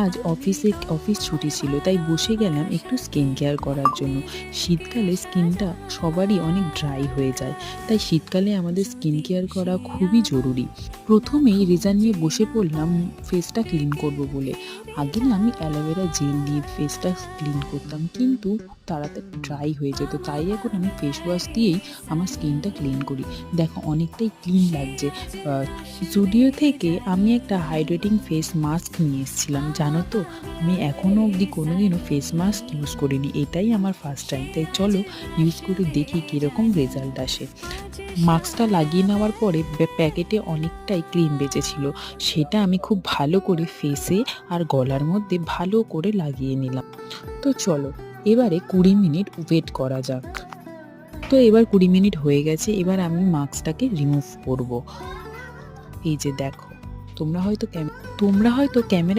আজ অফিস ছুটি ছিল, তাই বসে গেলাম একটু স্কিন কেয়ার করার জন্য। শীতকালে স্কিনটা সবারই অনেক ড্রাই হয়ে যায়, তাই শীতকালে আমাদের স্কিন কেয়ার করা খুবই জরুরি। প্রথমেই রেজার নিয়ে বসে পড়লাম ফেসটা ক্লিন করব বলে। আগে না আমি অ্যালোভেরা জেল দিয়ে ফেসটা ক্লিন করতাম, কিন্তু খুব তাড়াতাড়ি ড্রাই হয়ে যেত, তাই এখন আমি ফেস ওয়াশ দিয়েই আমার স্কিনটা ক্লিন করি। দেখো অনেকটাই ক্লিন লাগছে। জুডিও থেকে আমি একটা হাইড্রেটিং ফেস মাস্ক নিয়ে এসেছিলাম। জানো তো, আমি এখনও অবধি কোনোদিনও ফেস মাস্ক ইউজ করিনি, এটাই আমার ফার্স্ট টাইম। তাই চলো ইউজ করে দেখি কীরকম রেজাল্ট আসে। মাস্কটা লাগিয়ে নেওয়ার পরে প্যাকেটে অনেকটাই ক্রিম বেঁচেছিল, সেটা আমি খুব ভালো করে ফেসে আর গলার মধ্যে ভালো করে লাগিয়ে নিলাম। তো চলো এবারে 20 মিনিট ওয়েট করা যাক। তো এবার 20 মিনিট হয়ে গেছে, এবার আমি মাস্কটাকে রিমুভ করব। এই যে দেখো, তোমরা হয়তো ক্যামেরায়